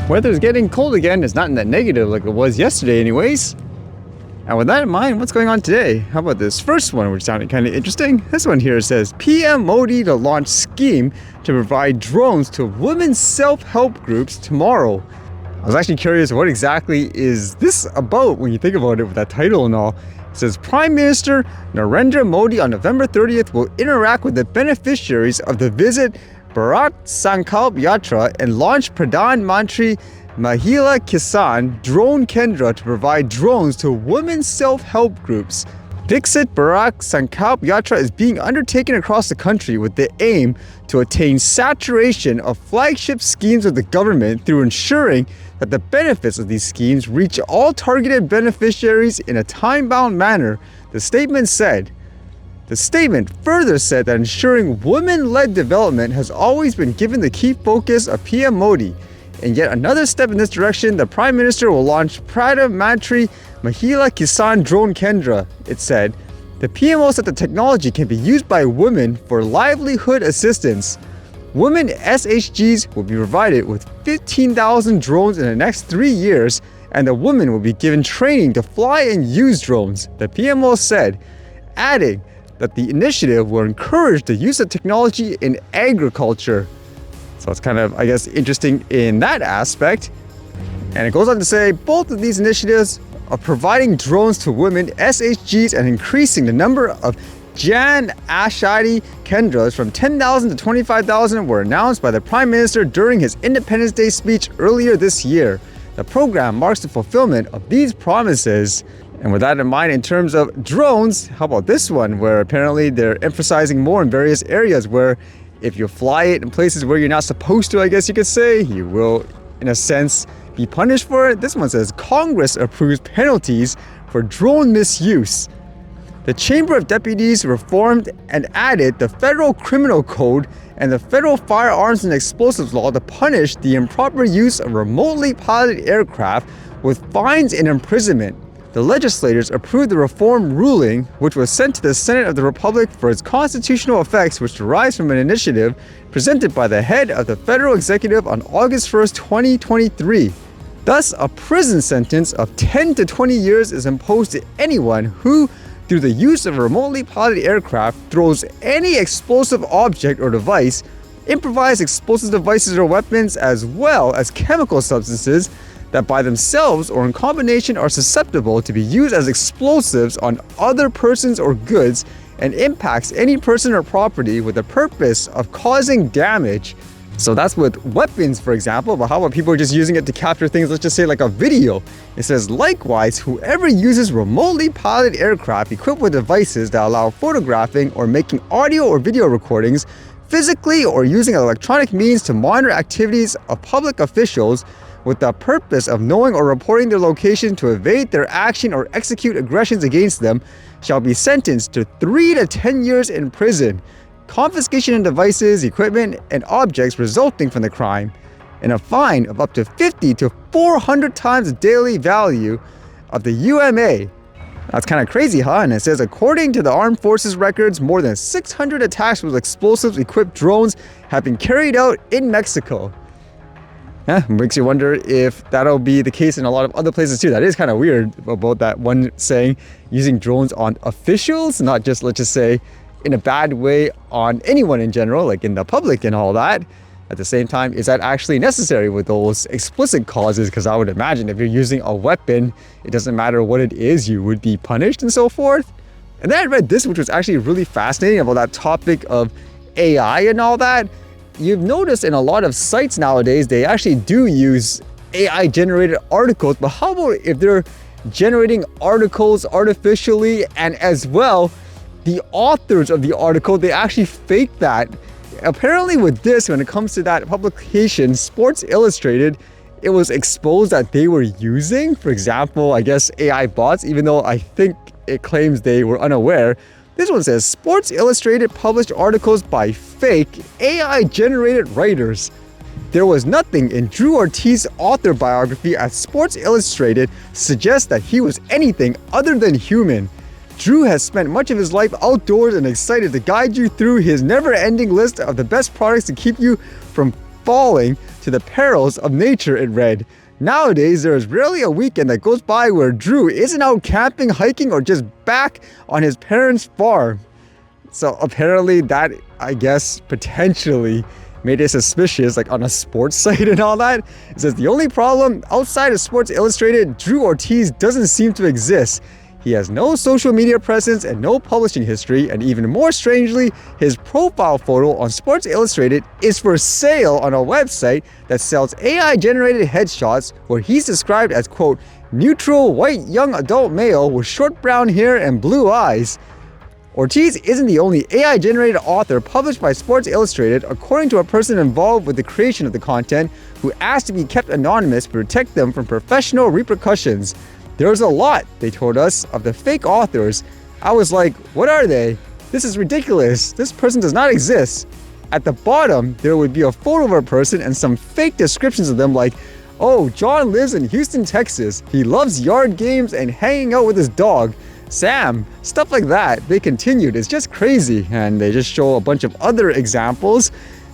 Weather's getting cold again. It's not in that negative like it was yesterday anyways. And with that in mind, what's going on today? How about this first one, which sounded kind of interesting? This one here says, PM Modi to launch scheme to provide drones to women's self-help groups tomorrow. I was actually curious, what exactly is this about when you think about it with that title and all? It says, Prime Minister Narendra Modi on November 30th will interact with the beneficiaries of the Visit Bharat Sankalp Yatra and launch Pradhan Mantri Mahila Kisan Drone Kendra to provide drones to women's self-help groups. Viksit Bharat Sankalp Yatra is being undertaken across the country with the aim to attain saturation of flagship schemes of the government through ensuring that the benefits of these schemes reach all targeted beneficiaries in a time-bound manner, the statement said. The statement further said that ensuring women-led development has always been given the key focus of PM Modi. In yet another step in this direction, the Prime Minister will launch Pradhan Mantri Mahila Kisan Drone Kendra, it said. The PMO said the technology can be used by women for livelihood assistance. Women SHGs will be provided with 15,000 drones in the next 3 years, and the women will be given training to fly and use drones, the PMO said, adding that the initiative will encourage the use of technology in agriculture. So it's kind of, I guess, interesting in that aspect. And it goes on to say both of these initiatives of providing drones to women SHGs and increasing the number of Jan Ashadi Kendras from 10,000 to 25,000 were announced by the Prime Minister during his Independence Day speech earlier this year. The program marks the fulfillment of these promises. And with that in mind, in terms of drones, how about this one, where apparently they're emphasizing more in various areas where if you fly it in places where you're not supposed to, I guess you could say, you will, in a sense, be punished for it. This one says, Congress approves penalties for drone misuse. The Chamber of Deputies reformed and added the Federal Criminal Code and the Federal Firearms and Explosives Law to punish the improper use of remotely piloted aircraft with fines and imprisonment. The legislators approved the reform ruling, which was sent to the Senate of the Republic for its constitutional effects, which derives from an initiative presented by the head of the Federal Executive on August 1st, 2023. Thus, a prison sentence of 10 to 20 years is imposed to anyone who, through the use of a remotely piloted aircraft, throws any explosive object or device, improvised explosive devices or weapons, as well as chemical substances that by themselves or in combination are susceptible to be used as explosives on other persons or goods and impacts any person or property with the purpose of causing damage. So that's with weapons, for example, but how about people just using it to capture things, let's just say like a video? It says, likewise, whoever uses remotely piloted aircraft equipped with devices that allow photographing or making audio or video recordings physically or using electronic means to monitor activities of public officials with the purpose of knowing or reporting their location to evade their action or execute aggressions against them shall be sentenced to 3 to 10 years in prison, confiscation of devices, equipment, and objects resulting from the crime, and a fine of up to 50 to 400 times the daily value of the UMA. That's kind of crazy, huh? And it says, according to the Armed Forces records, more than 600 attacks with explosives-equipped drones have been carried out in Mexico. Makes you wonder if that'll be the case in a lot of other places too. That is kind of weird about that one saying, using drones on officials, not just, let's just say, in a bad way on anyone in general, like in the public and all that. At the same time, is that actually necessary with those explicit causes? Because I would imagine if you're using a weapon, it doesn't matter what it is, you would be punished and so forth. And then I read this, which was actually really fascinating about that topic of AI and all that. You've noticed in a lot of sites nowadays, they actually do use AI-generated articles, but how about if they're generating articles artificially and as well, the authors of the article, they actually fake that. Apparently with this, when it comes to that publication, Sports Illustrated, it was exposed that they were using, for example, I guess AI bots, even though I think it claims they were unaware. This one says, Sports Illustrated published articles by fake AI-generated writers. There was nothing in Drew Ortiz's author biography at Sports Illustrated to suggest that he was anything other than human. Drew has spent much of his life outdoors and excited to guide you through his never-ending list of the best products to keep you from falling to the perils of nature, it read. Nowadays, there is rarely a weekend that goes by where Drew isn't out camping, hiking, or just back on his parents' farm. So apparently that, I guess, potentially made it suspicious, like on a sports site and all that. It says the only problem outside of Sports Illustrated, Drew Ortiz doesn't seem to exist. He has no social media presence and no publishing history, and even more strangely, his profile photo on Sports Illustrated is for sale on a website that sells AI-generated headshots where he's described as, quote, neutral white young adult male with short brown hair and blue eyes. Ortiz isn't the only AI-generated author published by Sports Illustrated, according to a person involved with the creation of the content who asked to be kept anonymous to protect them from professional repercussions. There's a lot, they told us, of the fake authors. I was like, what are they? This is ridiculous. This person does not exist. At the bottom, there would be a photo of a person and some fake descriptions of them like, oh, John lives in Houston, Texas. He loves yard games and hanging out with his dog. Sam, stuff like that. They continued. It's just crazy. And they just show a bunch of other examples.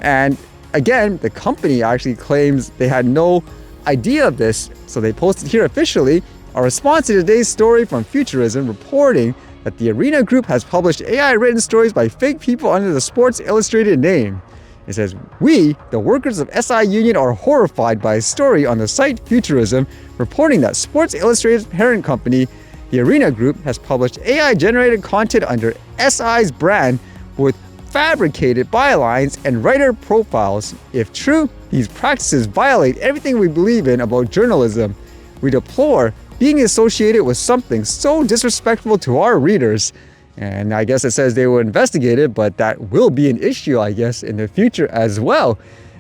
And again, the company actually claims they had no idea of this. So they posted here officially a response to today's story from Futurism reporting that the Arena Group has published AI-written stories by fake people under the Sports Illustrated name. It says, we, the workers of SI Union, are horrified by a story on the site Futurism reporting that Sports Illustrated's parent company, the Arena Group, has published AI-generated content under SI's brand with fabricated bylines and writer profiles. If true, these practices violate everything we believe in about journalism. We deplore being associated with something so disrespectful to our readers. And I guess it says they will investigate it, but that will be an issue, I guess, in the future as well,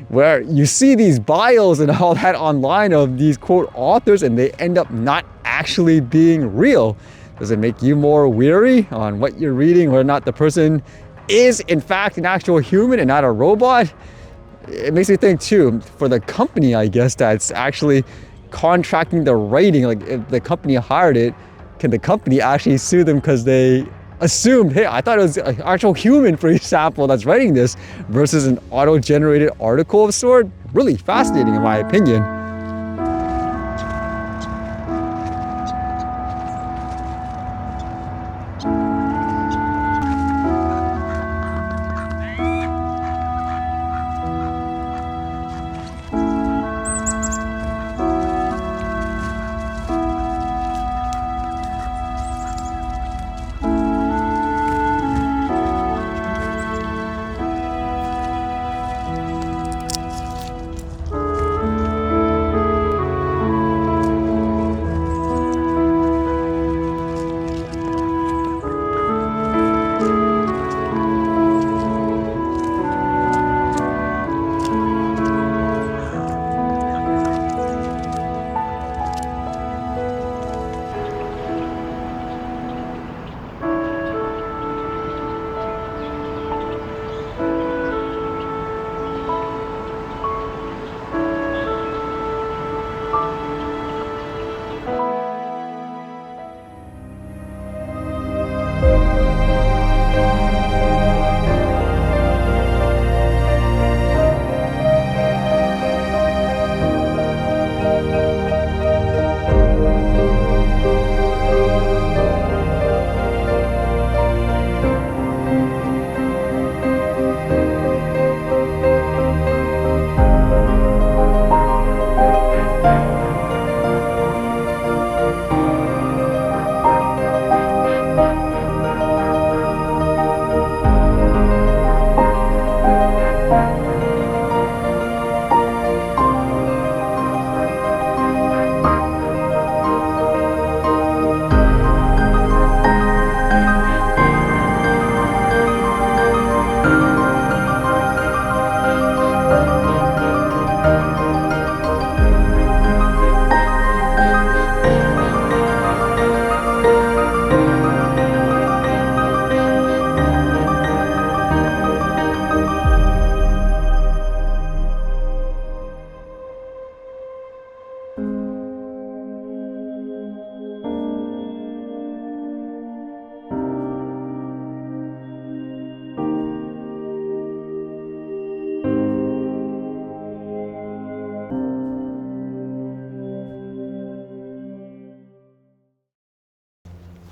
where you see these bios and all that online of these quote authors and they end up not actually being real. Does it make you more weary on what you're reading, whether or not the person is in fact an actual human and not a robot? It makes me think too, for the company, I guess, that's actually contracting the writing, like if the company hired it, can the company actually sue them because they assumed, hey, I thought it was an actual human, for example, that's writing this versus an auto-generated article of sort? Really fascinating in my opinion.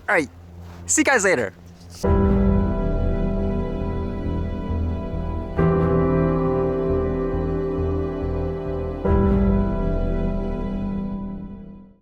All right, see you guys later.